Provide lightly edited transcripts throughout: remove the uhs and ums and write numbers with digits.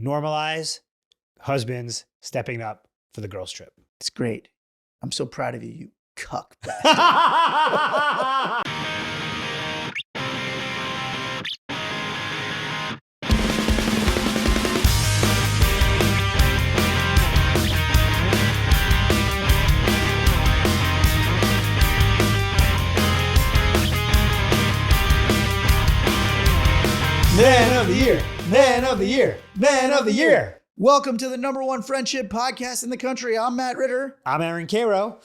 normalize husbands stepping up for the girls' trip. It's great. I'm so proud of you, you cuck bastard. Man of the year, man of the year, man of the year. Welcome to the #1 friendship podcast in the country. I'm Matt Ritter. I'm Aaron Karo.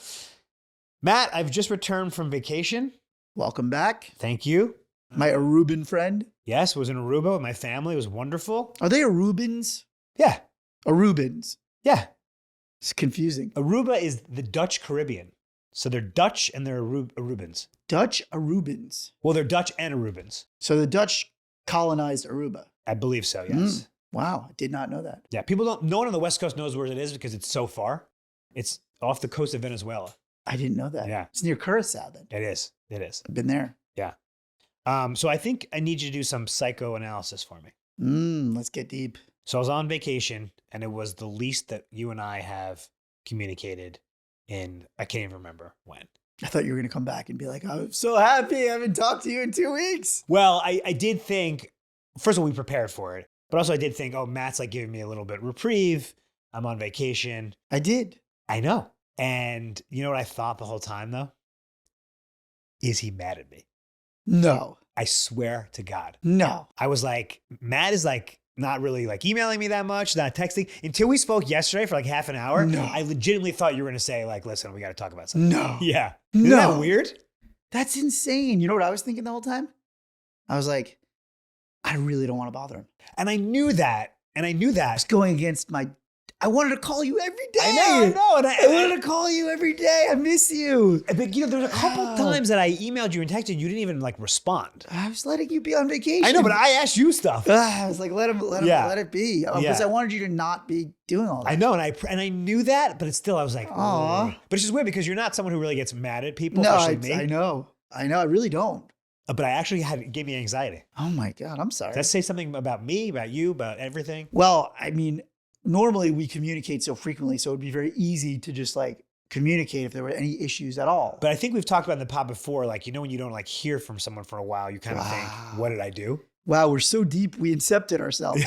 Matt, I've just returned from vacation. Welcome back. Thank you. My Aruban friend. Yes, was in Aruba with my family. It was wonderful. Are they Arubans? Yeah. Arubans. Yeah. It's confusing. Aruba is the Dutch Caribbean. So they're Dutch and they're Arubans. Dutch Arubans. Well, they're Dutch and Arubans. So the Dutch colonized Aruba. I believe so, yes. Wow, I did not know that. Yeah, no one on the West Coast knows where it is because it's so far. It's off the coast of Venezuela. I didn't know that. Yeah. It's near Curacao then. It is. It is. I've been there. Yeah. So I think I need you to do some psychoanalysis for me. Let's get deep. So I was on vacation and it was the least that you and I have communicated in, I can't even remember when. I thought you were going to come back and be like, I'm so happy I haven't talked to you in 2 weeks. Well, I did think, first of all, we prepared for it. But also I did think, oh, Matt's like giving me a little bit of reprieve. I'm on vacation. I did. I know. And you know what I thought the whole time, though? Is he mad at me? No. I swear to God. No. I was like, Matt is like not really like emailing me that much, not texting. Until we spoke yesterday for like half an hour, No. I legitimately thought you were going to say like, listen, we got to talk about something. No. Yeah. No. Isn't that weird? That's insane. You know what I was thinking the whole time? I was like, I really don't want to bother him. And I knew that. It's going against I wanted to call you every day. I know. And I wanted to call you every day. I miss you. But you know, there's a couple times that I emailed you and texted you didn't even like respond. I was letting you be on vacation. I know, but I asked you stuff. I was like, let it be. Because I wanted you to not be doing all that. I know, and I knew that, but it's still, I was like, aw. But it's just weird because you're not someone who really gets mad at people, No, especially me. I know. I really don't. But I actually gave me anxiety. Oh my God, I'm sorry. Does that say something about me, about you, about everything? Well, I mean, normally we communicate so frequently, so it'd be very easy to just like communicate if there were any issues at all. But I think we've talked about in the pod before, like, you know, when you don't like hear from someone for a while, you kind of think, what did I do? Wow, we're so deep, we incepted ourselves.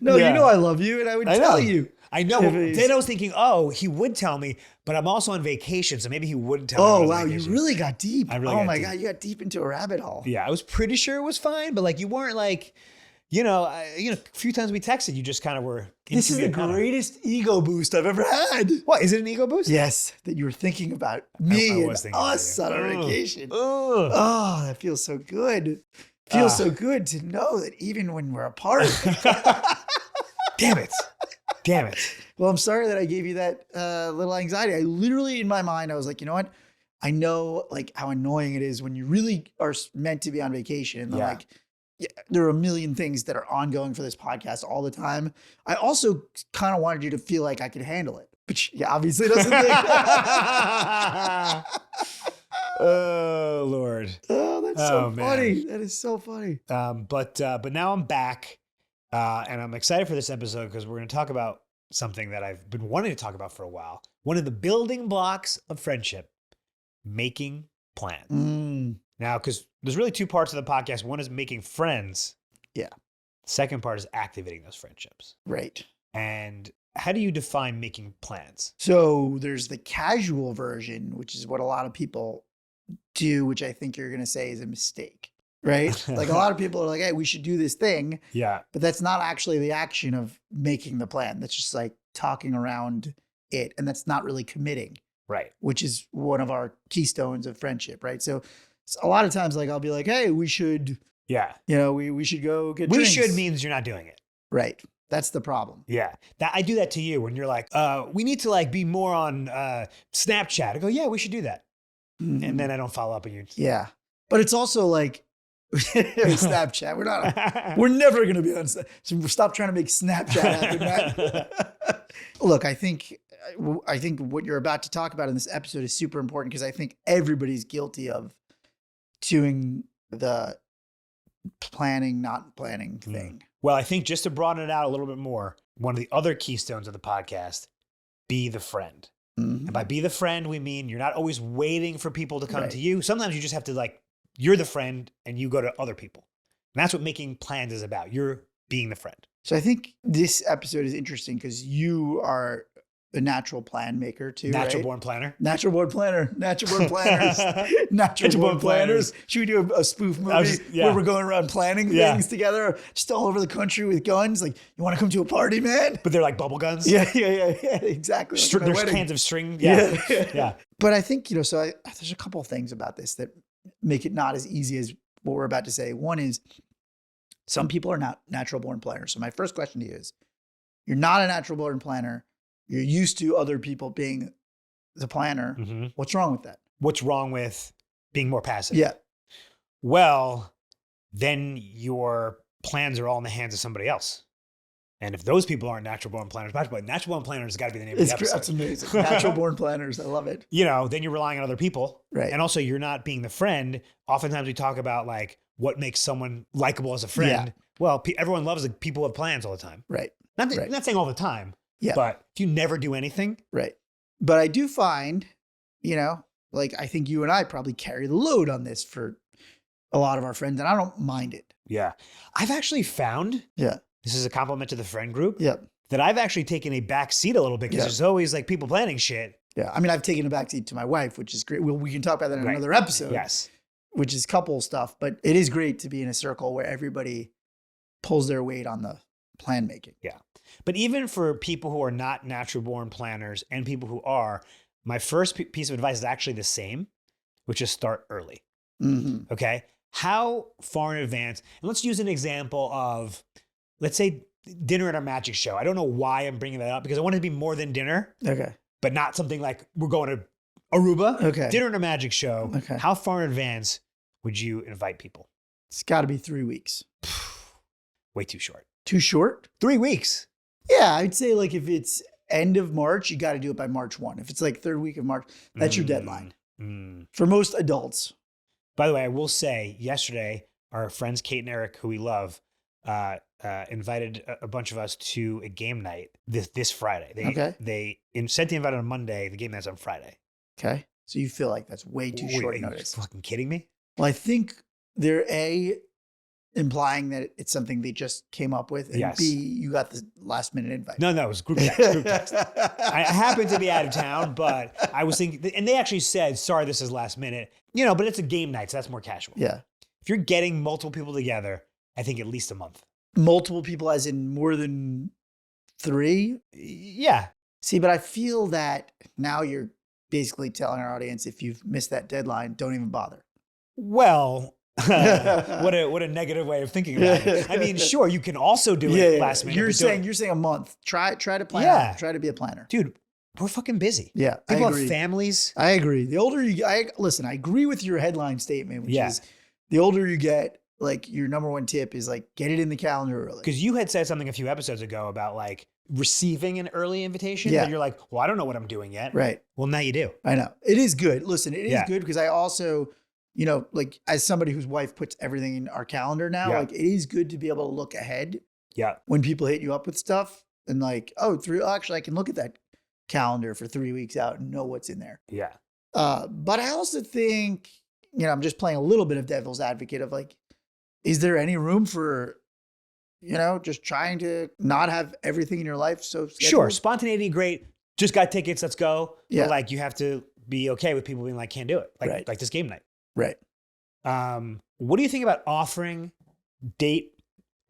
No, You know I love you, and I would tell you. I know. Then I was thinking, oh, he would tell me, but I'm also on vacation, so maybe he wouldn't tell me. Oh, wow, you really got deep. Oh my God, you got deep into a rabbit hole. Yeah, I was pretty sure it was fine, but like you weren't like, a few times we texted, you just kind of were. This is the greatest ego boost I've ever had. What, is it an ego boost? Yes, that you were thinking about me and us on our vacation. Oh, that feels so good. Feels so good to know that even when we're apart. Damn it. Well, I'm sorry that I gave you that little anxiety. I literally, in my mind, I was like, you know what? I know like how annoying it is when you really are meant to be on vacation. And like, there are a million things that are ongoing for this podcast all the time. I also kind of wanted you to feel like I could handle it, which obviously doesn't think. Oh, Lord. Oh, that's so funny. That is so funny. But now I'm back. And I'm excited for this episode because we're going to talk about something that I've been wanting to talk about for a while. One of the building blocks of friendship, making plans. Now, because there's really two parts of the podcast. One is making friends. Yeah. Second part is activating those friendships. Right. And how do you define making plans? So there's the casual version, which is what a lot of people do, which I think you're going to say is a mistake. Right? Like a lot of people are like, hey, we should do this thing. Yeah. But that's not actually the action of making the plan. That's just like talking around it. And that's not really committing. Right. Which is one of our keystones of friendship. Right. So a lot of times, like I'll be like, hey, we should. Yeah. We should go get drinks. We should means you're not doing it. Right. That's the problem. Yeah. I do that to you when you're like, we need to like be more on Snapchat. I go, yeah, we should do that. Mm-hmm. And then I don't follow up on you. Yeah. But it's also like, Snapchat. We're never going to be on. So stop trying to make Snapchat happen, right? Look, I think what you're about to talk about in this episode is super important because I think everybody's guilty of doing the planning, not planning thing, Well, I think just to broaden it out a little bit more, one of the other keystones of the podcast, be the friend. Mm-hmm. And by be the friend, we mean you're not always waiting for people to come Right. to you. Sometimes you just have to like, you're the friend and you go to other people. And that's what making plans is about. You're being the friend. So I think this episode is interesting because you are a natural plan maker too, Natural right? born planner. Natural born planner. Natural born planners. Natural Natural born born planners. planners. Should we do a spoof movie where we're going around planning things together, just all over the country with guns? Like, you want to come to a party, man? But they're like bubble guns. Yeah, exactly. Like There's wedding. cans of string. Yeah. But I think, so there's a couple of things about this that make it not as easy as what we're about to say. One is some people are not natural born planners. So my first question to you is, you're not a natural born planner. You're used to other people being the planner. Mm-hmm. What's wrong with that? What's wrong with being more passive? Yeah. Well, then your plans are all in the hands of somebody else. And if those people aren't natural born planners, natural born planners has got to be the name of the episode. That's amazing. Natural born planners. I love it. Then you're relying on other people. Right. And also you're not being the friend. Oftentimes we talk about like what makes someone likable as a friend. Yeah. Well, everyone loves people with plans all the time. Right. Not saying all the time. Yeah. But if you never do anything. Right. But I do find, like I think you and I probably carry the load on this for a lot of our friends, and I don't mind it. Yeah. I've actually found, this is a compliment to the friend group, that I've actually taken a back seat a little bit because there's always like people planning shit. Yeah. I mean, I've taken a back seat to my wife, which is great. We can talk about that in another episode. Yes. Which is couple stuff, but it is great to be in a circle where everybody pulls their weight on the plan making. Yeah. But even for people who are not natural born planners and people who are, my first piece of advice is actually the same, which is start early. Mm-hmm. Okay. How far in advance? And let's use an example of, let's say, dinner at a magic show. I don't know why I'm bringing that up because I want it to be more than dinner. Okay. But not something like we're going to Aruba. Okay. Dinner at a magic show. Okay. How far in advance would you invite people? It's got to be 3 weeks. Way too short. Too short? 3 weeks. Yeah, I'd say like if it's end of March, you got to do it by March 1. If it's like third week of March, that's your deadline for most adults. By the way, I will say yesterday, our friends Kate and Eric, who we love, invited a bunch of us to a game night this Friday. They sent the invite on Monday. The game night's on Friday. Okay. So you feel like that's way too short notice. Are you fucking kidding me? Well, I think they're implying that it's something they just came up with, and B, you got the last minute invite. No, it was group text. I happened to be out of town, but I was thinking, and they actually said, sorry, this is last minute, but it's a game night, so that's more casual. Yeah. If you're getting multiple people together, I think at least a month. Multiple people as in more than 3? Yeah. See, but I feel that now you're basically telling our audience, if you've missed that deadline, don't even bother. Well, what a negative way of thinking about it. I mean, sure, you can also do it last minute. You're saying a month. Try to plan. Yeah. Try to be a planner. Dude, we're fucking busy. Yeah. People have families. I agree. The older I agree with your headline statement, which is the older you get, like your number one tip is like get it in the calendar early. Because you had said something a few episodes ago about like receiving an early invitation. Yeah. And you're like, well, I don't know what I'm doing yet. Right. Well, now you do. I know. It is good. Listen, it is good because I also, like as somebody whose wife puts everything in our calendar now, like it is good to be able to look ahead. Yeah. When people hit you up with stuff and like, actually I can look at that calendar for 3 weeks out and know what's in there. Yeah. But I also think, I'm just playing a little bit of devil's advocate of like, is there any room for, just trying to not have everything in your life so scheduled? Sure. Spontaneity, great. Just got tickets. Let's go. Yeah. But like you have to be okay with people being like, can't do it. Like this game night. Right. What do you think about offering date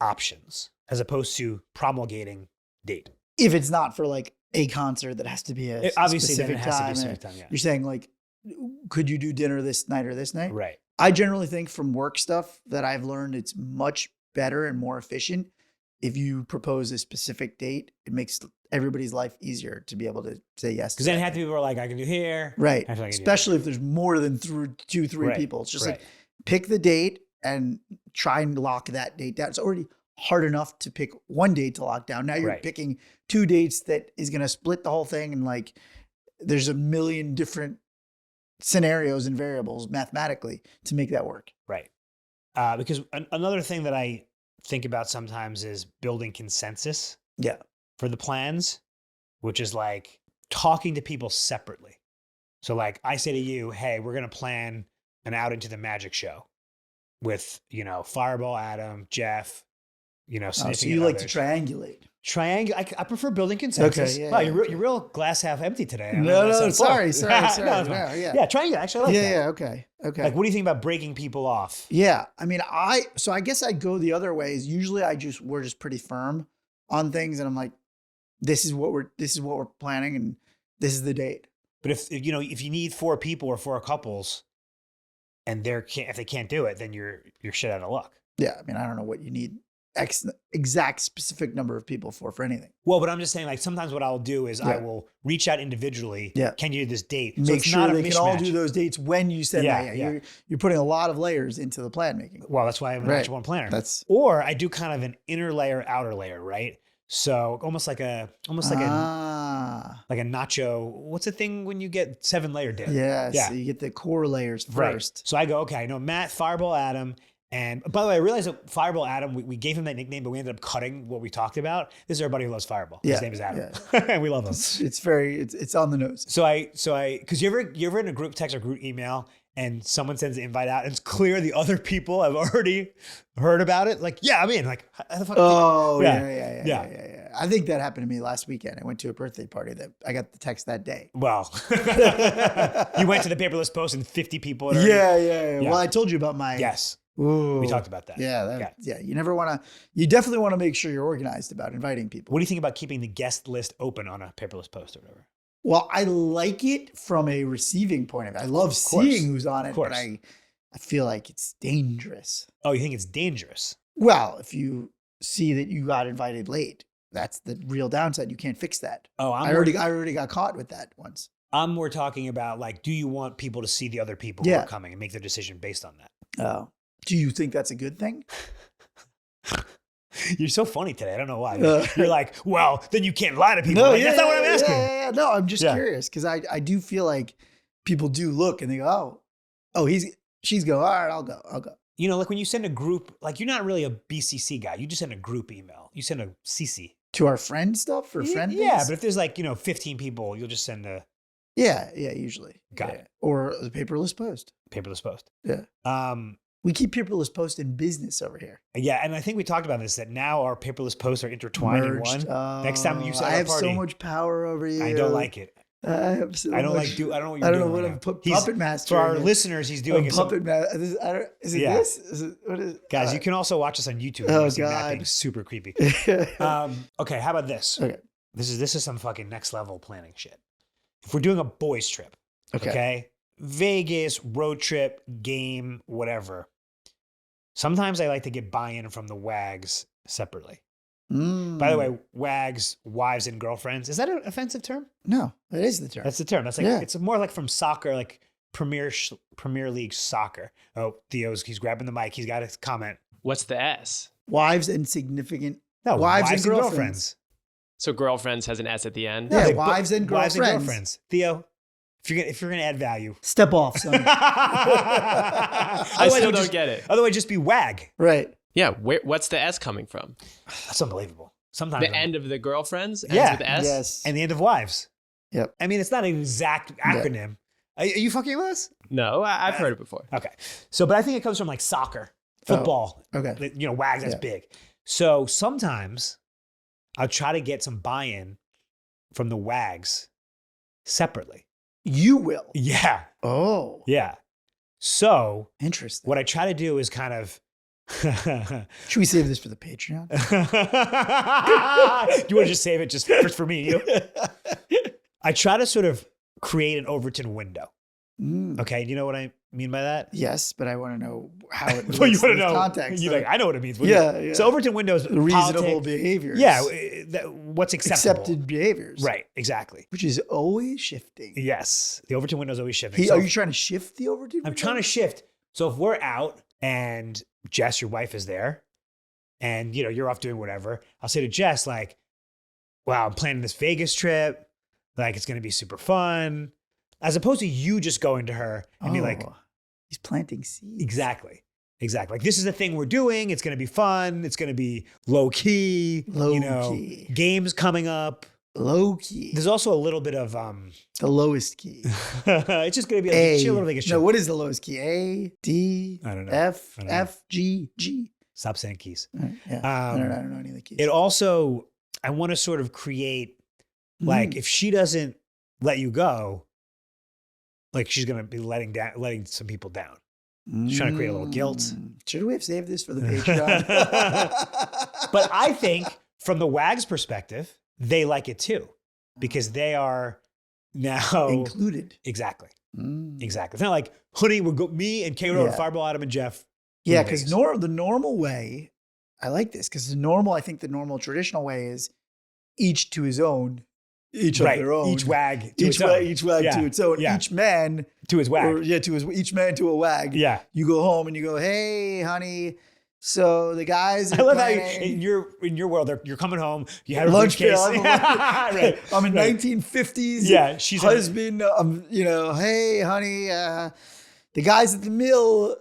options as opposed to promulgating date? If it's not for like a concert that has to be a obviously specific then it has time. to be a specific time. Yeah. You're saying like, could you do dinner this night or this night? Right. I generally think from work stuff that I've learned it's much better and more efficient if you propose a specific date. It makes everybody's life easier to be able to say yes. Because then half the people are like, I can do here. Right. Especially if there's more than 2, 3 people. It's just like pick the date and try and lock that date down. It's already hard enough to pick one date to lock down. Now you're picking 2 dates that is going to split the whole thing. And like, there's a million different scenarios and variables mathematically to make that work. Right. Because another thing that I think about sometimes is building consensus Yeah. for the plans, which is like talking to people separately. So like I say to you, hey, we're going to plan an outing to the magic show with, Fireball Adam, Jeff, So significant you like to others. triangulate. I prefer building consensus. Okay, yeah, Wow, yeah, you're real glass half empty today. I don't know No, why I no, said full. sorry. No, it's fine. No, Yeah, triangulate. Actually, I like that. Yeah, okay. Like, what do you think about breaking people off? Yeah. I mean, I guess I'd go the other way. Is usually we're just pretty firm on things, and I'm like, this is what we're planning, and this is the date. But if you need 4 people or 4 couples, and if they can't do it, then you're shit out of luck. Yeah. I mean, I don't know what you need exact specific number of people for anything. Well, but I'm just saying, like, sometimes what I'll do is I will reach out individually. Yeah. Can you do this date? So Make it's sure not a they can all do mismatch. those dates when you said that. Yeah. You're putting a lot of layers into the plan making. Well, that's why I'm an actual one planner. Or I do kind of an inner layer, outer layer, right? So almost like a nacho. What's the thing when you get 7-layer dip? Yeah. So you get the core layers first. Right. So I go, okay, I know Matt, Fireball Adam. And by the way, I realized that Fireball Adam, we gave him that nickname, but we ended up cutting what we talked about. This is everybody who loves Fireball. His name is Adam. Yeah. And we love him. It's on the nose. So because you ever in a group text or group email and someone sends the invite out and it's clear the other people have already heard about it? Like, yeah, I'm in. Like, how the fuck? Oh, yeah. I think that happened to me last weekend. I went to a birthday party that I got the text that day. Well, you went to the paperless post and 50 people. Yeah. Well, I told you about my. Yes. Ooh. We talked about that. Yeah. You definitely want to make sure you're organized about inviting people. What do you think about keeping the guest list open on a paperless post or whatever? Well, I like it from a receiving point of view. I love seeing who's on it, but I feel like it's dangerous. Oh, you think it's dangerous? Well, if you see that you got invited late, that's the real downside. You can't fix that. Oh, I already got caught with that once. I'm more talking about, like, do you want people to see the other people who are coming and make their decision based on that? Oh. Do you think that's a good thing? You're so funny today. I don't know why. You're like, well, then you can't lie to people. No, that's not what I'm asking. Yeah. No, I'm just curious because I do feel like people do look and they go, oh, she's go. All right, I'll go. Like when you send a group, like you're not really a BCC guy. You just send a group email. You send a CC. To our friend stuff or friend things? Yeah, but if there's 15 people, you'll just send a. Yeah, usually. Got it. Or the paperless post. Paperless post. Yeah. We keep paperless post in business over here. Yeah, and I think we talked about this, that now our paperless posts are intertwined in one. Next time you say I have so much power over you. I don't like it. I have so I don't much, like do. I don't know what you're doing. I don't know what I'm puppet master. For our listeners, he's doing a puppet master. Is it this? Is it what is? Guys, you can also watch us on YouTube. Oh see Matt God, being super creepy. Okay, how about this? Okay, this is some fucking next level planning shit. If we're doing a boys trip, okay, Vegas road trip, game, whatever. Sometimes I like to get buy-in from the WAGs separately. By the way, WAGs, wives and girlfriends. Is that an offensive term? No, that is the term. That's the term. That's like it's more like from soccer, like Premier League soccer. Oh, he's grabbing the mic. He's got a comment. What's the S? Wives and significant. No, wives and girlfriends. So girlfriends has an S at the end. Yeah, wives and girlfriends. Wives and girlfriends. Theo, if you're gonna add value, step off, son. I still don't get it. Otherwise, just be WAG. Right. Yeah. What's the S coming from? That's unbelievable. Sometimes the end of the girlfriends ends with S. Yes. And the end of wives. Yep. I mean, it's not an exact acronym. Are you fucking with us? No, I've heard it before. Okay. So, but I think it comes from like soccer, football. Okay. WAGs, that's big. So sometimes I'll try to get some buy-in from the WAGs separately. You will? Yeah. Oh. Yeah. So interesting. What I try to do is kind of. Should we save this for the Patreon? Do you want to just save it just for me and you? I try to sort of create an Overton window. Okay, you know what I mean by that? Yes, but I want to know how it well, you want to know context. You're like, I know what it means. Yeah. So Overton window is reasonable behaviors. Yeah, what's acceptable. Accepted behaviors. Right, exactly. Which is always shifting. Yes, the Overton window is always shifting. Are you trying to shift the Overton window? I'm trying to shift. So if we're out and Jess, your wife, is there, and you're off doing whatever, I'll say to Jess, like, wow, I'm planning this Vegas trip. Like, it's going to be super fun. As opposed to you just going to her and be like, he's planting seeds. Exactly. Exactly. Like, this is a thing we're doing. It's going to be fun. It's going to be low key. Key. Games coming up. Low key. There's also a little bit of the lowest key. It's just going to be like a chill little vacation. No, what is the lowest key? A, D, I don't know. F, G, G. Stop saying keys. Yeah. I don't know any of the keys. It also, I want to sort of create, like, if she doesn't let you go, like, she's going to be letting some people down. She's trying to create a little guilt. Should we have saved this for the Patreon? But I think from the WAGS perspective, they like it too, because they are now included. Exactly. Exactly. It's not like, honey, we'll go, me and Karo and Fireball, Adam and Jeff. Yeah, because the normal way, I like this, because I think the normal traditional way is each to his own. Each of their own. Each WAG to its own. Each WAG to its own. Yeah. Each man to his WAG. Each man to a WAG. Yeah. You go home and you go, hey, honey. So the guys. I love how in your world, you're coming home. You had a lunch case. Right. I'm in 1950s. Yeah. She's husband. Hey, honey. The guys at the mill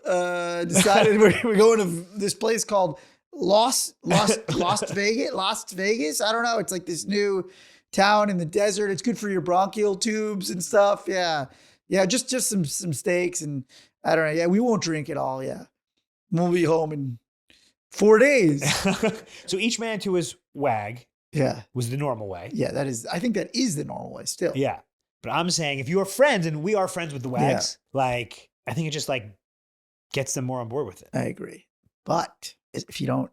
decided we're going to this place called Las Vegas. I don't know. It's like this new town in the desert. It's good for your bronchial tubes and stuff. Yeah. Just some steaks and I don't know. Yeah, we won't drink at all. Yeah, we'll be home in 4 days. So each man to his WAG. Yeah, was the normal way. Yeah, I think that is the normal way still. Yeah, but I'm saying if you are friends, and we are friends with the WAGs, like, I think it just like gets them more on board with it. I agree, but if you don't,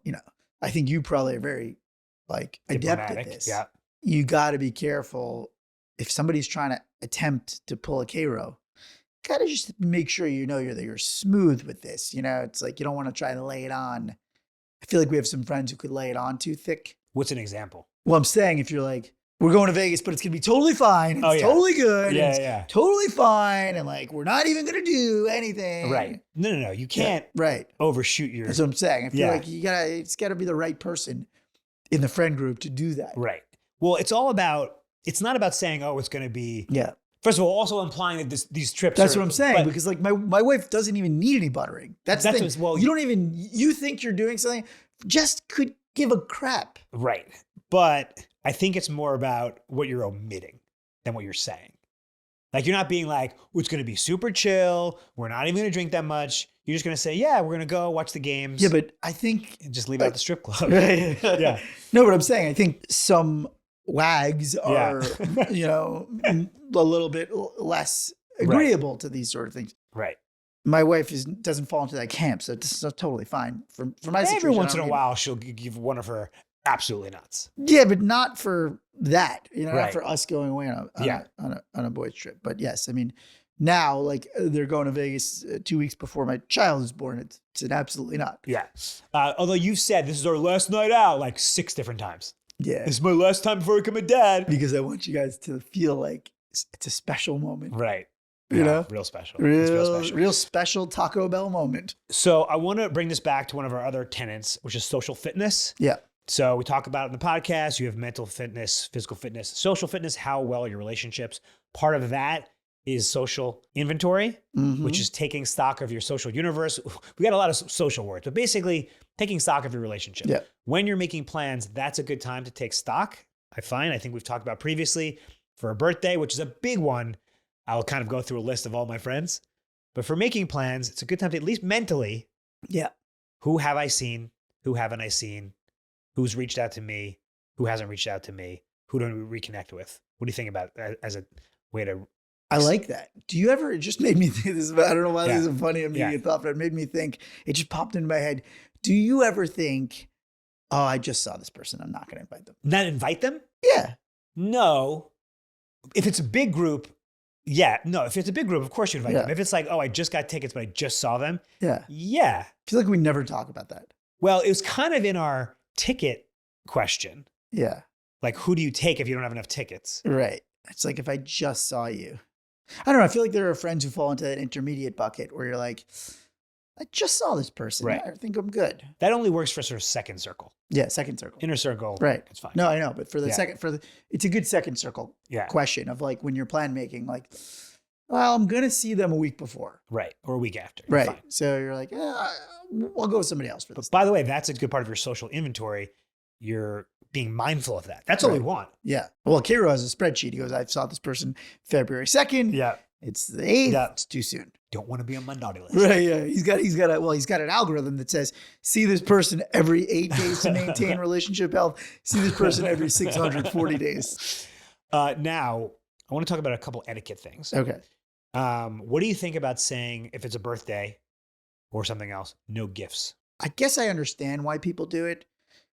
I think you probably are very like adept at this. Yeah. You got to be careful if somebody's trying to attempt to pull a Karo. Got to just make sure you're smooth with this. It's like you don't want to try to lay it on. I feel like we have some friends who could lay it on too thick. What's an example? Well, I'm saying if you're like, we're going to Vegas, but it's going to be totally fine. It's totally good. Yeah. Totally fine. And like, we're not even going to do anything. Right. No. You can't overshoot your. That's what I'm saying. I feel like it's got to be the right person in the friend group to do that. Right. Well, it's not about saying, oh, it's going to be. Yeah. First of all, also implying that these trips. That's what I'm saying, because like my wife doesn't even need any buttering. That's the thing. You think you're doing something, just could give a crap. Right. But I think it's more about what you're omitting than what you're saying. Like, you're not being like, oh, it's going to be super chill. We're not even going to drink that much. You're just going to say, yeah, we're going to go watch the games. Yeah, but I think. And just leave out the strip club. Right. Yeah. No, but I'm saying, I think some WAGs are, a little bit less agreeable to these sort of things. Right. My wife doesn't fall into that camp, so this is totally fine for my situation. Every once in a while, she'll give one of her absolutely nuts. Yeah, but not for that. Right. Not for us going away on a boys trip. But yes, I mean, now like they're going to Vegas 2 weeks before my child is born. It's an absolutely not. Yeah. Although you've said this is our last night out like 6 different times. Yeah. This is my last time before I become a dad. Because I want you guys to feel like it's a special moment. Right. Real special. Real special Taco Bell moment. So I want to bring this back to one of our other tenets, which is social fitness. Yeah. So we talk about it in the podcast. You have mental fitness, physical fitness, social fitness, how well are your relationships. Part of that is social inventory, which is taking stock of your social universe. We got a lot of social words, but basically taking stock of your relationship. Yeah. When you're making plans, that's a good time to take stock. I think we've talked about previously for a birthday, which is a big one. I'll kind of go through a list of all my friends, but for making plans, it's a good time to at least mentally. Yeah. Who have I seen? Who haven't I seen? Who's reached out to me? Who hasn't reached out to me? Who do we reconnect with? What do you think about that as a way to? I like that. Do you ever? It just made me think this. I don't know why this is a funny immediate thought, but it made me think. It just popped into my head. Do you ever think, oh, I just saw this person, I'm not going to invite them? Not invite them? Yeah. No. If it's a big group, yeah. No, if it's a big group, of course you invite them. If it's like, oh, I just got tickets, but I just saw them. Yeah. Yeah. I feel like we never talk about that. Well, it was kind of in our ticket question. Yeah. Like, who do you take if you don't have enough tickets? Right. It's like, if I just saw you. I don't know. I feel like there are friends who fall into that intermediate bucket where you're like, I just saw this person. Right. I think I'm good. That only works for sort of second circle. Yeah, second circle. Inner circle. Right. It's fine. No, I know. But for the second, it's a good second circle Yeah. question of like when you're plan making, like, well, I'm going to see them a week before. Right. Or a week after. Right. Fine. So you're like, I'll go with somebody else for this. But by the way, that's a good part of your social inventory. You're being mindful of that. That's all we want. Yeah. Well, Karo has a spreadsheet. He goes, I saw this person February 2nd. Yeah. It's the 8th. Yeah. It's too soon. Don't want to be on my naughty list. Right. Yeah. He's got an algorithm that says, see this person every 8 days to maintain relationship health. See this person every 640 days. Now, I want to talk about a couple etiquette things. Okay. What do you think about saying, if it's a birthday or something else, no gifts? I guess I understand why people do it,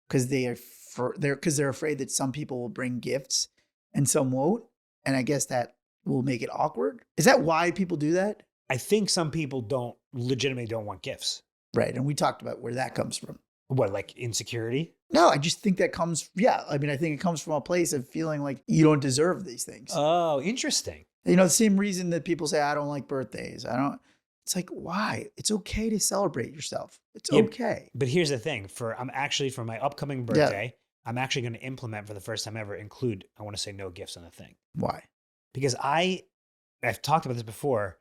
because they're afraid that some people will bring gifts and some won't. And I guess that will make it awkward. Is that why people do that? I think some people legitimately don't want gifts. Right. And we talked about where that comes from. What, like insecurity? No, I just think that comes, I think it comes from a place of feeling like you don't deserve these things. Oh, interesting. The same reason that people say, I don't like birthdays. It's like, why? It's okay to celebrate yourself. It's okay. But here's the thing. For my upcoming birthday, I'm actually going to implement, for the first time ever, I want to say no gifts on the thing. Why? Because I've talked about this before.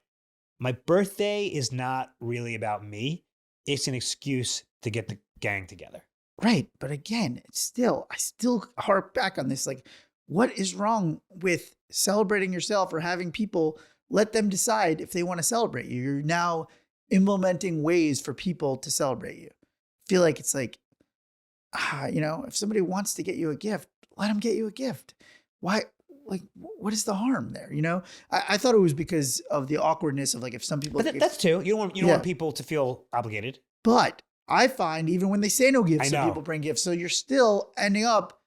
My birthday is not really about me. It's an excuse to get the gang together. Right. But again, I still harp back on this. Like, what is wrong with celebrating yourself or having people let them decide if they want to celebrate you? You're now implementing ways for people to celebrate you. I feel like it's like, if somebody wants to get you a gift, let them get you a gift. Why? Like, what is the harm there? I thought it was because of the awkwardness of like, if some people, but that's too, you don't want people to feel obligated. But I find even when they say no gifts, some people bring gifts. So you're still ending up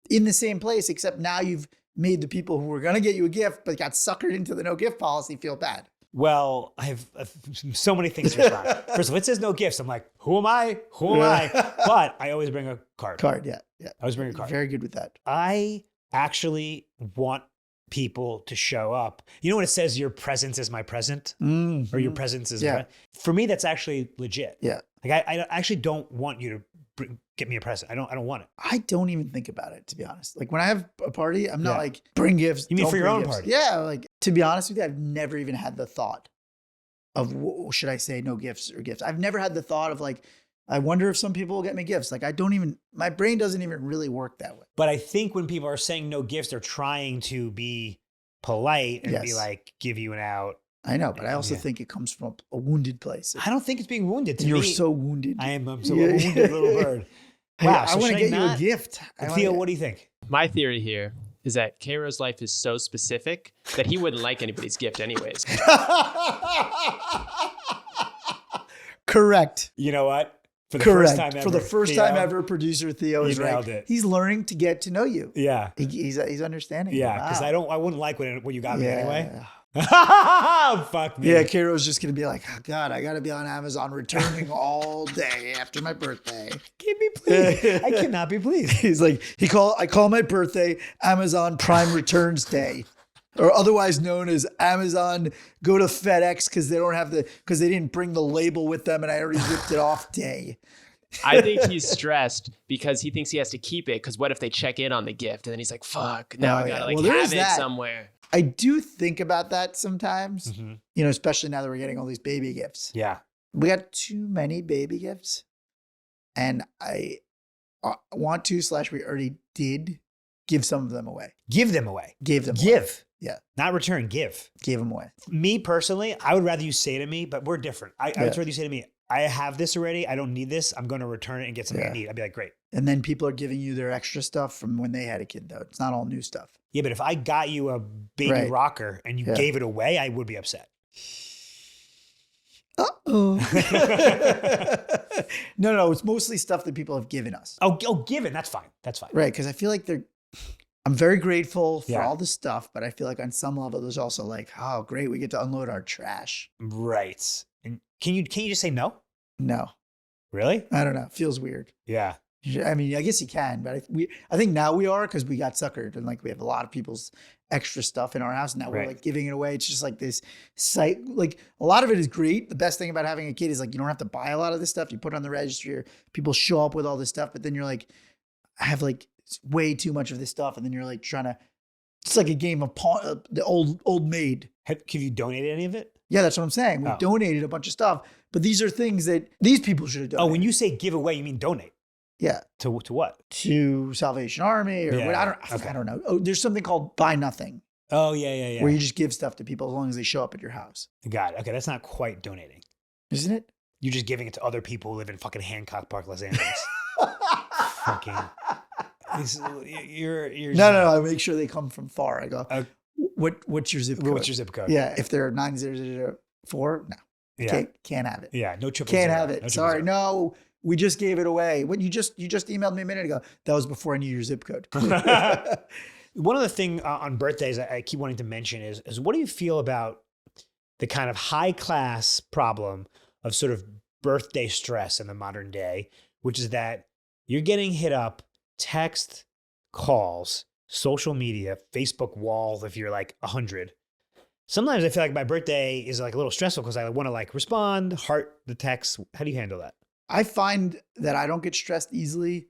in the same place, except now you've made the people who were going to get you a gift, but got suckered into the no gift policy feel bad. Well, I have so many things to respond. First of all, it says no gifts. I'm like, who am I? Who am I? But I always bring a card. Yeah. I always bring a card. Very good with that. I actually want people to show up. You know when it says your presence is my present? Mm-hmm. Or your presence is for me, that's actually legit. Yeah. Like I actually don't want you to get me a present. I don't want it. I don't even think about it, to be honest. Like when I have a party, I'm not like, bring gifts. You mean for your own party? Yeah. Like, to be honest with you, I've never even had the thought of, should I say no gifts or gifts? I've never had the thought of like, I wonder if some people will get me gifts. Like my brain doesn't even really work that way. But I think when people are saying no gifts, they're trying to be polite and be like, give you an out. I know, but I also think it comes from a wounded place. I don't think it's being wounded. You're so wounded. I'm so a wounded little bird. Wow, I want to get you a gift. Theo, what do you think? My theory here is that Karo's life is so specific that he wouldn't like anybody's gift anyways. Correct. You know what? For the first time ever, producer Theo is right. It. He's learning to get to know you. Yeah. He's understanding. Yeah, because I wouldn't like what you got me anyway. Fuck me. Yeah, Karo's just gonna be like, oh God, I gotta be on Amazon returning all day after my birthday. Keep me pleased. I cannot be pleased. He's like, I call my birthday Amazon Prime Returns Day, or otherwise known as Amazon go to FedEx because they didn't bring the label with them and I already ripped it off day. I think he's stressed because he thinks he has to keep it because what if they check in on the gift and then he's like, fuck, now I gotta have it somewhere. I do think about that sometimes, especially now that we're getting all these baby gifts. Yeah. We got too many baby gifts. And I want to, we already did give some of them away. Give them away. Give. Yeah. Not return, give. Give them away. Me personally, I would rather you say to me, but we're different. I would rather you say to me, I have this already. I don't need this. I'm going to return it and get something I need. I'd be like, great. And then people are giving you their extra stuff from when they had a kid, though. It's not all new stuff. Yeah, but if I got you a baby rocker and you gave it away, I would be upset. Uh-oh. No. It's mostly stuff that people have given us. Oh, given. That's fine. Right, because I feel like I'm very grateful for all the stuff, but I feel like on some level, there's also like, oh, great, we get to unload our trash. Right. And can you just say no? No. Really? I don't know. It feels weird. Yeah. I mean, I guess you can, but I think now we are because we got suckered and like we have a lot of people's extra stuff in our house. And now we're like giving it away. It's just like this site. Like a lot of it is great. The best thing about having a kid is like you don't have to buy a lot of this stuff. You put it on the registry or people show up with all this stuff, but then you're like, I have like way too much of this stuff. And then you're like trying to It's like a game of the old maid. Have you donated any of it? Yeah, that's what I'm saying. We donated a bunch of stuff, but these are things that these people should have done. Oh, when you say give away, you mean donate? Yeah. To what? To Salvation Army or what? I don't know. Oh, there's something called Buy Nothing. Oh, yeah. Where you just give stuff to people as long as they show up at your house. Got it. Okay, that's not quite donating. Isn't it? You're just giving it to other people who live in fucking Hancock Park, Los Angeles. Fucking. You're No. I make sure they come from far. I go, what's your zip code? What's your zip code? Yeah, if they're 9004, no. Yeah. Can't have it. Yeah, no triple Can't zero. have it. No Sorry, 000. no. We just gave it away. What you just emailed me a minute ago. That was before I knew your zip code. One of the things on birthdays I keep wanting to mention is what do you feel about the kind of high class problem of sort of birthday stress in the modern day, which is that you're getting hit up, text, calls, social media, Facebook walls if you're like 100. Sometimes I feel like my birthday is like a little stressful because I want to like respond, heart the text. How do you handle that? I find that I don't get stressed easily,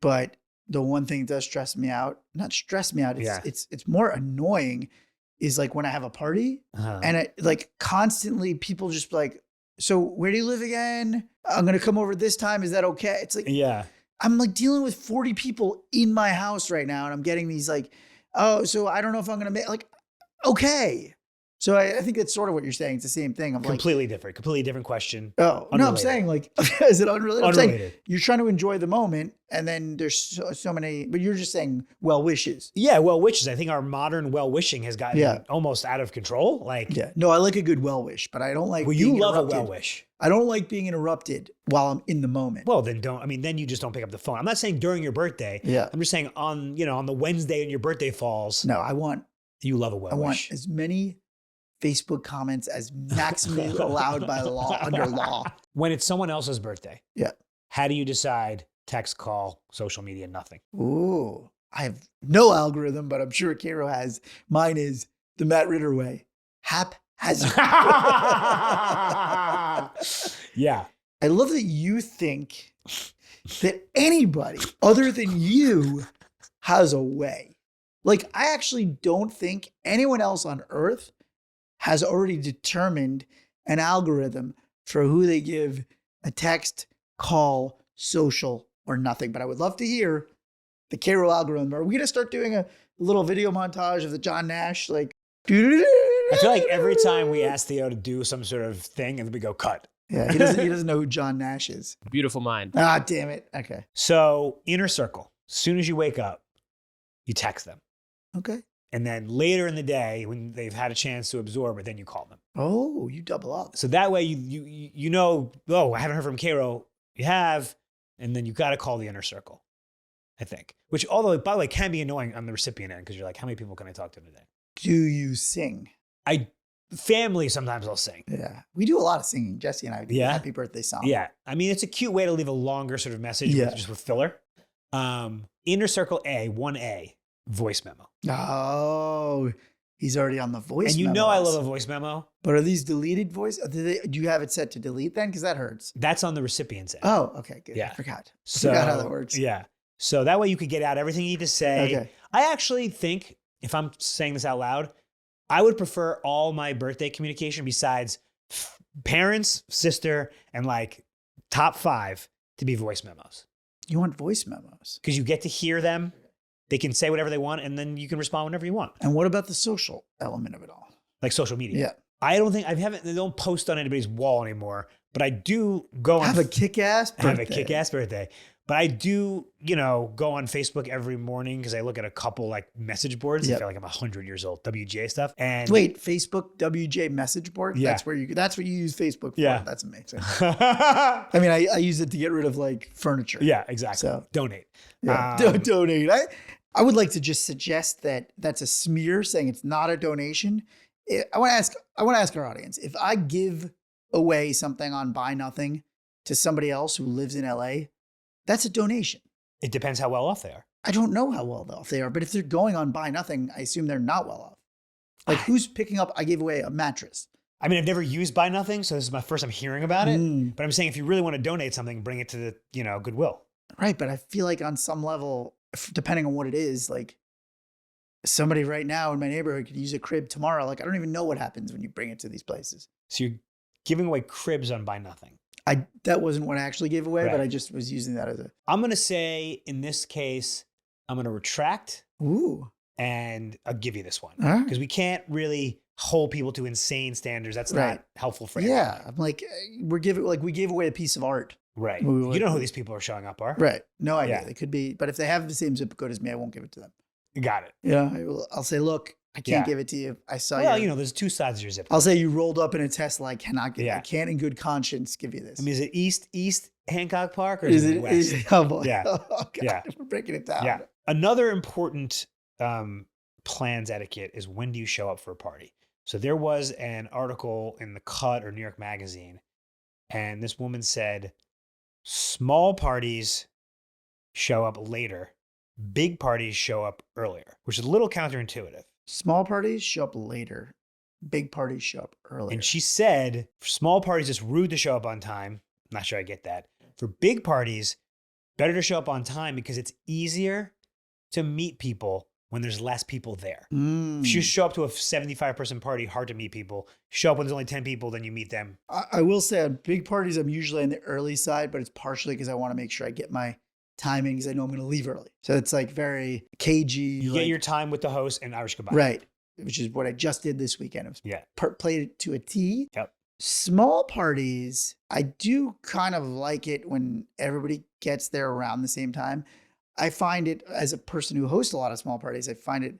but the one thing that does stress me out, not stress me out, it's more annoying is like when I have a party and it like constantly people just like, so where do you live again? I'm going to come over this time. Is that okay? It's like, I'm like dealing with 40 people in my house right now. And I'm getting these like, oh, so I don't know if I'm going to make like, okay. So I think that's sort of what you're saying. It's the same thing. I'm completely different question. Oh, unrelated. No, I'm saying like, is it unrelated? I'm Unrelated. saying you're trying to enjoy the moment and then there's so many, but you're just saying well wishes. Yeah, well wishes. I think our modern well wishing has gotten almost out of control. Like, no, I like a good well wish, but I don't like. Well, you love a well wish. I don't like being interrupted while I'm in the moment. Well, then then you just don't pick up the phone. I'm not saying during your birthday. Yeah. I'm just saying on the Wednesday when your birthday falls. No, you love a well wish. I want as many Facebook comments as maximally allowed by law under law. When it's someone else's birthday. Yeah. How do you decide text, call, social media, nothing? Ooh, I have no algorithm, but I'm sure Karo has. Mine is the Matt Ritter way. Haphazard. Yeah. I love that you think that anybody other than you has a way. Like, I actually don't think anyone else on earth has already determined an algorithm for who they give a text, call, social, or nothing. But I would love to hear the Karo algorithm. Are we going to start doing a little video montage of the John Nash? Like, I feel like every time we ask Theo to do some sort of thing and then we go cut. Yeah, he doesn't know who John Nash is. Beautiful mind. Ah, damn it. Okay. So inner circle, as soon as you wake up, you text them. Okay. And then later in the day, when they've had a chance to absorb it, then you call them. Oh, you double up. So that way you know, oh, I haven't heard from Karo. You have, and then you got to call the inner circle, I think. Which, although, by the way, can be annoying on the recipient end because you're like, how many people can I talk to today? Do you sing? Family, sometimes I'll sing. Yeah. We do a lot of singing. Jesse and I do happy birthday song. Yeah. I mean, it's a cute way to leave a longer sort of message just with filler. Inner circle A, 1A. Voice memo. Oh, he's already on the voice memo. And I love a voice memo. But are these deleted voice? Do you have it set to delete then? Because that hurts. That's on the recipient's end. Oh, okay, good. Yeah. I forgot. So, I forgot how that works. Yeah. So that way you could get out everything you need to say. Okay. I actually think, if I'm saying this out loud, I would prefer all my birthday communication besides parents, sister, and like top 5 to be voice memos. You want voice memos? Because you get to hear them. They can say whatever they want, and then you can respond whenever you want. And what about the social element of it all? Like social media. Yeah. I don't think they don't post on anybody's wall anymore, but I do go on. Have a kick-ass birthday. But I do, go on Facebook every morning because I look at a couple like message boards. I feel like I'm 100 years old, WJ stuff. And wait, Facebook WJ message board? Yeah. That's what you use Facebook for. Yeah. That's amazing. I mean, I use it to get rid of like furniture. Yeah, exactly. So donate. Yeah. Donate. I would like to just suggest that that's a smear saying it's not a donation. I want to ask our audience, if I give away something on Buy Nothing to somebody else who lives in LA, that's a donation. It depends how well off they are. I don't know how well off they are, but if they're going on Buy Nothing, I assume they're not well off. Like who's picking up, I gave away a mattress. I mean, I've never used Buy Nothing, so this is my first time hearing about it. But I'm saying if you really want to donate something, bring it to the, Goodwill. Right, but I feel like on some level, depending on what it is, like somebody right now in my neighborhood could use a crib tomorrow. Like, I don't even know what happens when you bring it to these places. So you're giving away cribs on Buy Nothing. That wasn't what I actually gave away, Right. but I just was using that as a. I'm going to say in this case, I'm going to retract Ooh. and I'll give you this one. All right. Because we can't really hold people to insane standards. That's Right. not helpful for Yeah. everyone. I'm like, we gave away a piece of art. Right. We You don't know who these people are showing up are. Right. No idea. Yeah. They could be, but if they have the same zip code as me, I won't give it to them. You got it. Yeah. I'll say, look, I can't Yeah. give it to you. I saw Well, you. you know, there's two sides of your zip code. I'll say you rolled up in a Tesla. I cannot give. Yeah. I can't in good conscience give you this. I mean, is it East Hancock Park or is is it it? West? Is it oh boy. Yeah. Oh, God. Yeah. We're breaking it down. Yeah. Another important plans etiquette is when do you show up for a party? So there was an article in the Cut or New York Magazine, and this woman said, small parties show up later, big parties show up earlier, which is a little counterintuitive. Small parties show up later. Big parties show up earlier. And she said, for small parties, it's rude to show up on time. I'm not sure I get that. For big parties, better to show up on time because it's easier to meet people when there's less people there. If you show up to a 75-person party, hard to meet people. Show up when there's only 10 people, then you meet them. I will say on big parties, I'm usually on the early side, but it's partially because I want to make sure I get my timing because I know I'm going to leave early. So it's like very cagey. You get your time with the host and Irish goodbye. Right. Which is what I just did this weekend. It was Yeah. played it to a T. Yep. Small parties, I do kind of like it when everybody gets there around the same time. I find it, as a person who hosts a lot of small parties, I find it,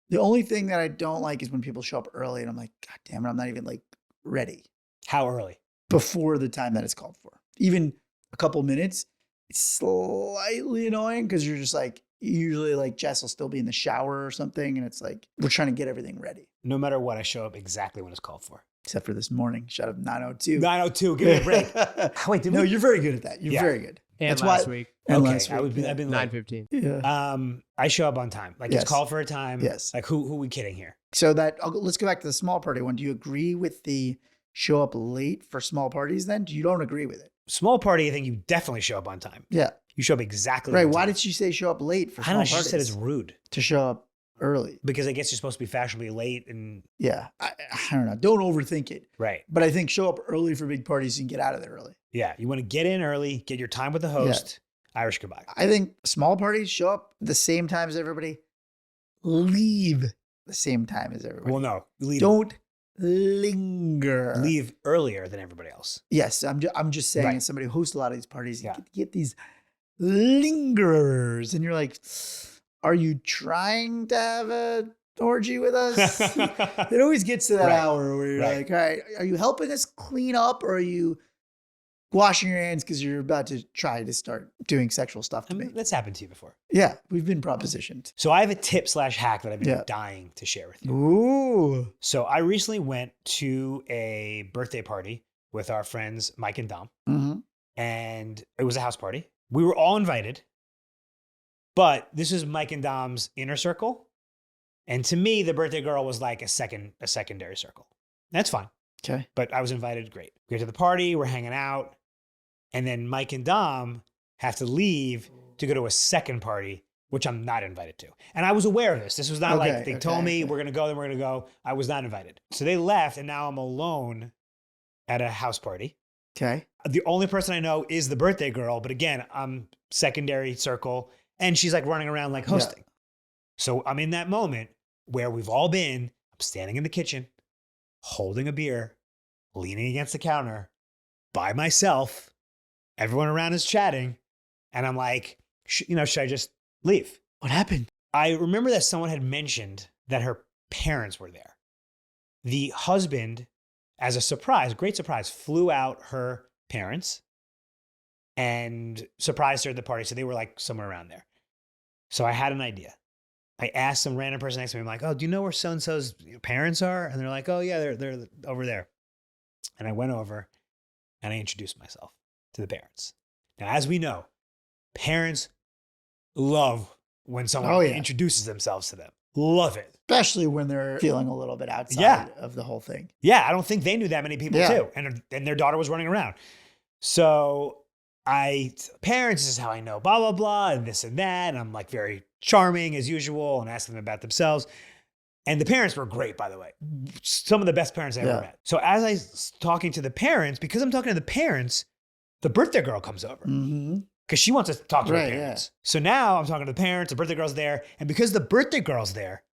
the only thing that I don't like is when people show up early and I'm like, God damn it, I'm not even like ready How early? before the time that it's called for. Even a couple minutes, it's slightly annoying because you're just like, usually like Jess will still be in the shower or something. And it's like, we're trying to get everything ready. No matter what, I show up exactly when it's called for. Except for this morning, shut up 9:02. 9:02, give me a break. Wait, No, you're very good at that. You're Yeah. very good. And That's last why- week, And Okay, last week, I've been late. 9:15. yeah. I show up on time. Like Yes. it's called for a time. Yes. Like who are we kidding here? So let's go back to the small party one. Do you agree with the show up late for small parties then? You don't agree with it? Small party, I think you definitely show up on time. Yeah. You show up exactly Right. on Why time. did she say show up late for I small don't know. She parties? just said it's rude to show up early. because I guess you're supposed to be fashionably late and Yeah. I don't know. Don't overthink it. right. But I think show up early for big parties and get out of there early. Yeah. You want to get in early, get your time with the host, Irish goodbye. I think small parties show up the same time as everybody. Leave the same time as everybody. Well, no. Don't linger. leave earlier than everybody else. Yes, I'm just saying, Right. as somebody who hosts a lot of these parties, you Yeah. get these lingerers, and you're like, are you trying to have a orgy with us? It always gets to that Right. hour where you're Right. like, all right, are you helping us clean up, or are you washing your hands because you're about to try to start doing sexual stuff I to mean, me? that's happened to you before. Yeah, we've been propositioned. So I have a tip/hack that I've been Yeah. dying to share with you. Ooh. So I recently went to a birthday party with our friends Mike and Dom, Mm-hmm. and it was a house party. We were all invited, but this is Mike and Dom's inner circle, and to me, the birthday girl was like a secondary circle. That's fine, Okay. but I was invited. Great. We get to the party, we're hanging out, and then Mike and Dom have to leave to go to a second party, which I'm not invited to. And I was aware of this. This was not like they told me we're going to go, then we're going to go. I was not invited. So they left, and now I'm alone at a house party. Okay. The only person I know is the birthday girl, but again, I'm secondary circle, and she's like running around like hosting. So I'm in that moment where we've all been. I'm standing in the kitchen, holding a beer, leaning against the counter by myself. Everyone around is chatting, and I'm like, should I just leave? What happened? I remember that someone had mentioned that her parents were there. The husband, as a surprise, great surprise, flew out her parents and surprised her at the party. So they were like somewhere around there. So I had an idea. I asked some random person next to me, I'm like, oh, do you know where so-and-so's parents are? And they're like, oh yeah, they're over there. And I went over and I introduced myself to the parents. Now, as we know, parents love when someone introduces themselves to them. Love it. Especially when they're feeling a little bit outside of the whole thing. Yeah, I don't think they knew that many people too. And their daughter was running around. So parents, this is how I know, blah, blah, blah, and this and that. And I'm like very charming as usual and asking them about themselves. And the parents were great, by the way. Some of the best parents I ever met. So as I was talking to the parents, because I'm talking to the parents, the birthday girl comes over. Because she wants to talk to her parents. So now I'm talking to the parents, the birthday girl's there. And because the birthday girl's there,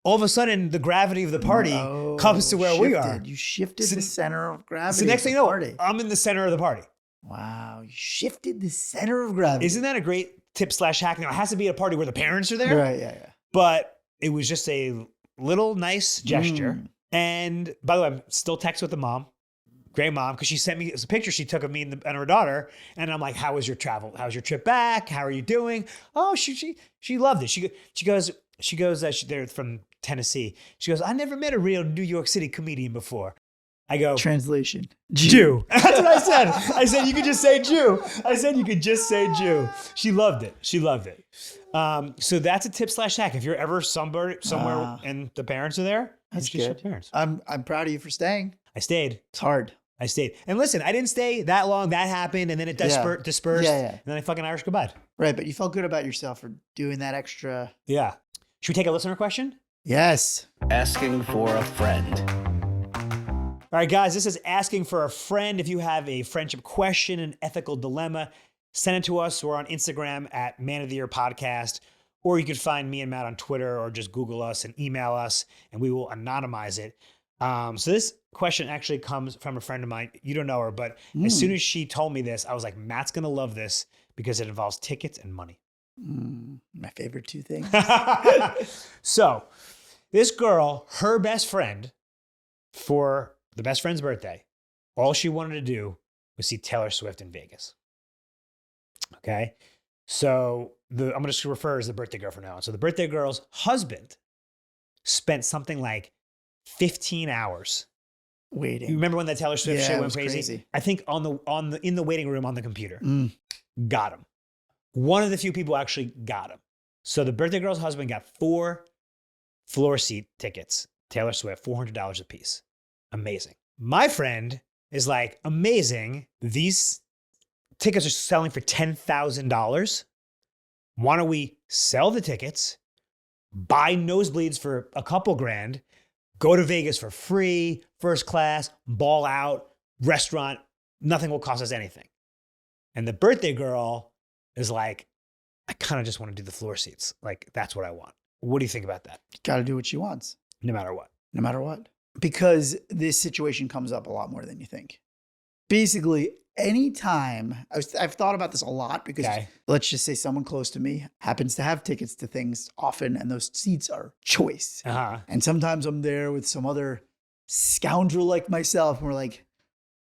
all of a sudden the gravity of the party comes to where we are. You shifted the center of gravity. So next thing you know, I'm in the center of the party. Wow, you shifted the center of gravity. Isn't that a great tip/hack? Now, it has to be a party where the parents are there. Right, yeah. But it was just a little nice gesture. And by the way, I'm still texting with the mom. Great mom, because she sent me a picture she took of me and her daughter. And I'm like, how was your travel? How was your trip back? How are you doing? Oh, she loved it. She goes, they're from Tennessee. She goes, I never met a real New York City comedian before. I go, translation, Jew. That's what I said. I said, you could just say Jew. She loved it. So that's a tip/hack. If you're ever somewhere and the parents are there, that's good. Parents. I'm proud of you for staying. I stayed. It's hard. I stayed. And listen, I didn't stay that long. That happened. And then it dispersed. And then I fucking Irish goodbye. Right. But you felt good about yourself for doing that extra. Yeah. Should we take a listener question? Yes. Asking for a friend. All right, guys, this is asking for a friend. If you have a friendship question, an ethical dilemma, send it to us. We're on Instagram at Man of the Year Podcast, or you can find me and Matt on Twitter, or just Google us and email us, and we will anonymize it. So this question actually comes from a friend of mine. You don't know her, but as soon as she told me this, I was like, Matt's going to love this because it involves tickets and money. My favorite two things. So this girl, her best friend, for the best friend's birthday, all she wanted to do was see Taylor Swift in Vegas. Okay. So I'm going to just refer as the birthday girl from now on. So the birthday girl's husband spent something like 15 hours waiting. You remember when that Taylor Swift shit went crazy? I think in the waiting room on the computer. Got him. One of the few people actually got him. So the birthday girl's husband got 4 floor seat tickets. Taylor Swift, $400 a piece. Amazing. My friend is like, amazing. These tickets are selling for $10,000. Why don't we sell the tickets, buy nosebleeds for a couple grand, go to Vegas for free, first class, ball out, restaurant, nothing will cost us anything. And the birthday girl is like, I kind of just want to do the floor seats. Like, that's what I want. What do you think about that? Got to do what she wants. No matter what. No matter what. Because this situation comes up a lot more than you think. Basically, anytime, I've thought about this a lot because let's just say someone close to me happens to have tickets to things often, and those seats are choice. And sometimes I'm there with some other scoundrel like myself, and we're like,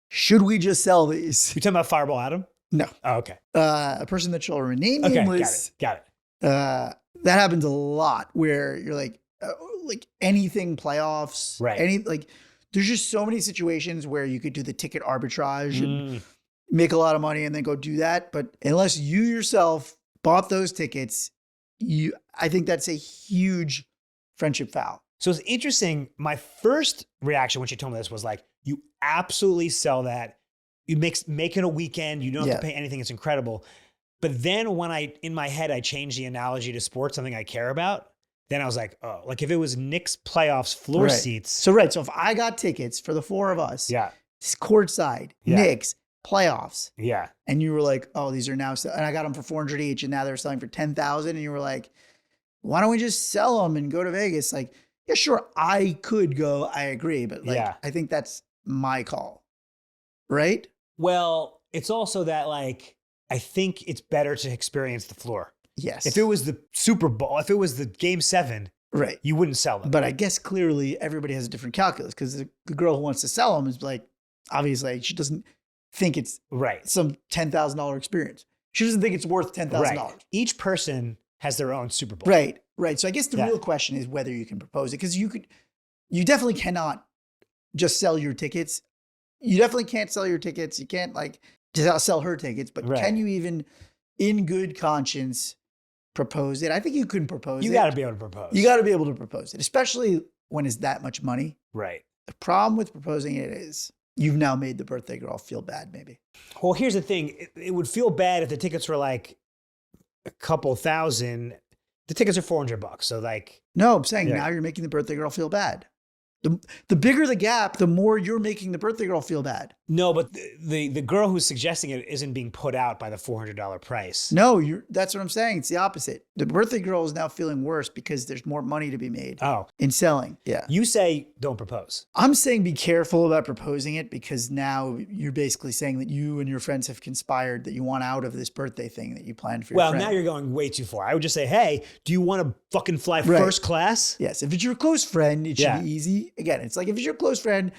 should we just sell these? You talking about Fireball Adam? No. Oh, okay. A person that shall remain nameless. Got it. That happens a lot where you're like anything playoffs, right? There's just so many situations where you could do the ticket arbitrage and make a lot of money and then go do that. But unless you yourself bought those tickets, I think that's a huge friendship foul. So it's interesting. My first reaction when she told me this was like, you absolutely sell that. You make it a weekend. You don't have to pay anything. It's incredible. But then in my head, I changed the analogy to sports, something I care about. Then I was like, oh, like if it was Knicks playoffs floor seats. So if I got tickets for the 4 of us, courtside, Knicks, playoffs. Yeah. And you were like, oh, these are now, and I got them for 400 each and now they're selling for 10,000. And you were like, why don't we just sell them and go to Vegas? Like, yeah, sure, I could go. I agree. But I think that's my call. Right? Well, it's also that I think it's better to experience the floor. Yes. If it was the Super Bowl, if it was the Game 7, you wouldn't sell them. But I guess clearly everybody has a different calculus because the girl who wants to sell them is like, obviously she doesn't think it's some $10,000 experience. She doesn't think it's worth $10,000. Each person has their own Super Bowl. Right. So I guess the real question is whether you can propose it because you definitely cannot just sell your tickets. You definitely can't sell your tickets. You can't just sell her tickets, but can you even in good conscience propose it? I think you can propose it. You got to be able to propose. You got to be able to propose it, especially when it's that much money. Right. The problem with proposing it is you've now made the birthday girl feel bad, maybe. Well, here's the thing. It would feel bad if the tickets were like a couple thousand. The tickets are $400. So like. No, I'm saying now you're making the birthday girl feel bad. The bigger the gap, the more you're making the birthday girl feel bad. No, but the girl who's suggesting it isn't being put out by the $400 price. No, that's what I'm saying. It's the opposite. The birthday girl is now feeling worse because there's more money to be made in selling. Yeah. You say don't propose. I'm saying be careful about proposing it because now you're basically saying that you and your friends have conspired that you want out of this birthday thing that you planned for your friend. Well, now you're going way too far. I would just say, hey, do you want to fucking fly first class? Yes. If it's your close friend, it should be easy. Again, it's like if it's your close friend,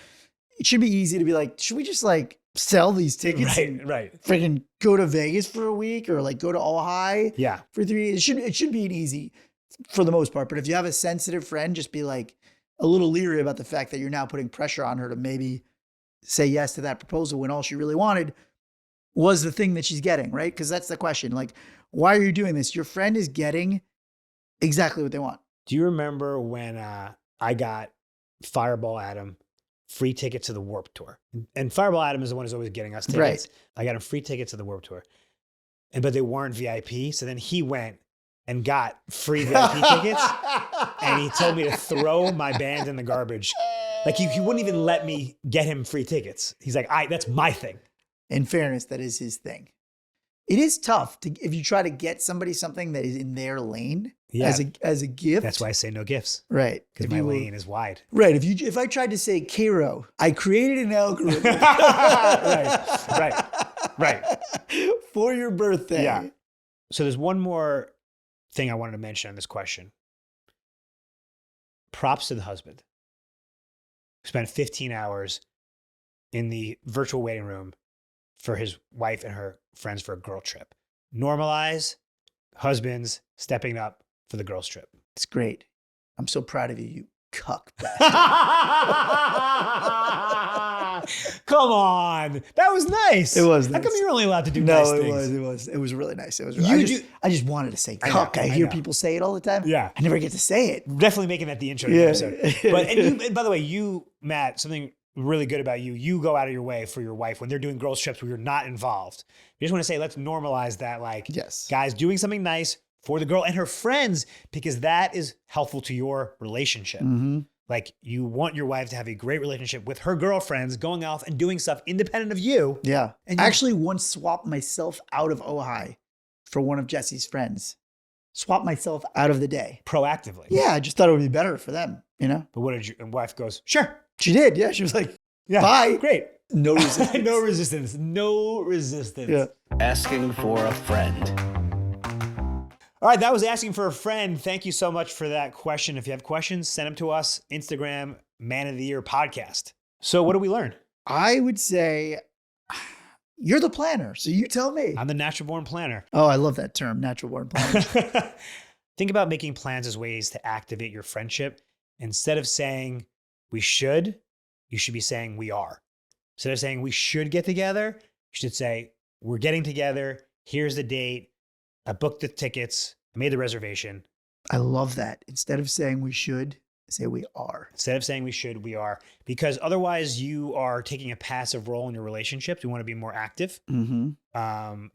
it should be easy to be like, should we just like sell these tickets and freaking go to Vegas for a week or like go to Ojai for 3 days? It should be an easy for the most part. But if you have a sensitive friend, just be like a little leery about the fact that you're now putting pressure on her to maybe say yes to that proposal when all she really wanted was the thing that she's getting, right? Because that's the question. Like, why are you doing this? Your friend is getting exactly what they want. Do you remember when I got Fireball Adam free tickets to the Warped Tour? And Fireball Adam is the one who's always getting us tickets. Right. I got him free tickets to the Warped Tour. But they weren't VIP. So then he went and got free VIP tickets. And he told me to throw my band in the garbage. Like he wouldn't even let me get him free tickets. He's like, that's my thing. In fairness, that is his thing. It is tough if you try to get somebody something that is in their lane as a gift. That's why I say no gifts. Right. Because my lane is wide. Right. If I tried to say, Karo, I created an algorithm. Right. For your birthday. Yeah. So there's one more thing I wanted to mention on this question. Props to the husband who spent 15 hours in the virtual waiting room for his wife and her friends for a girl trip. Normalize husbands stepping up for the girls trip. It's great. I'm so proud of you, you cuck bastard. Come on. That was nice. It was nice. How come you're only allowed to do nice things? It was really nice. I just wanted to say cuck. I hear people say it all the time. Yeah. I never get to say it. Definitely making that the intro to the episode. And by the way, you, Matt, something really good about you. You go out of your way for your wife when they're doing girls trips where you're not involved. You just want to say, let's normalize that. Like, guys doing something nice for the girl and her friends, because that is helpful to your relationship. Mm-hmm. Like, you want your wife to have a great relationship with her girlfriends, going off and doing stuff independent of you. Yeah. And I actually once swapped myself out of Ojai for one of Jesse's friends. Swap myself out of the day. Proactively. Yeah. I just thought it would be better for them, you know? But what did your wife goes, sure. She did. Yeah. She was like, bye. Great. No resistance. No resistance. Yeah. Asking for a friend. All right, that was asking for a friend. Thank you so much for that question. If you have questions, send them to us. Instagram, Man of the Year Podcast. So what did we learn? I would say you're the planner, so you tell me. I'm the natural born planner. Oh, I love that term, natural born planner. Think about making plans as ways to activate your friendship. Instead of saying we should, you should be saying we are. Instead of saying we should get together, you should say we're getting together. Here's the date. I booked the tickets. I made the reservation. I love that. Instead of saying we should, say we are. Instead of saying we should, we are. Because otherwise you are taking a passive role in your relationships. You want to be more active. Mm-hmm.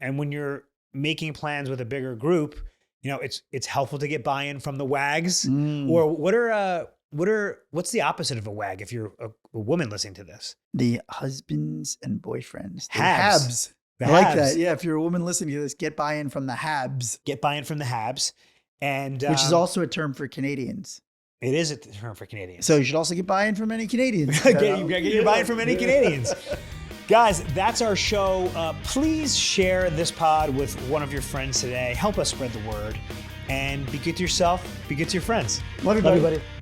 And when you're making plans with a bigger group, you know, it's helpful to get buy-in from the WAGs. Or what's the opposite of a WAG if you're a woman listening to this? The husbands and boyfriends. The HABs. I like that. Yeah, if you're a woman listening to this, get buy-in from the HABs. Get buy-in from the HABs. And which is also a term for Canadians. It is a term for Canadians. So you should also get buy-in from any Canadians. get your buy-in from any Canadians. Guys, that's our show. Please share this pod with one of your friends today. Help us spread the word. And be good to yourself. Be good to your friends. Love everybody.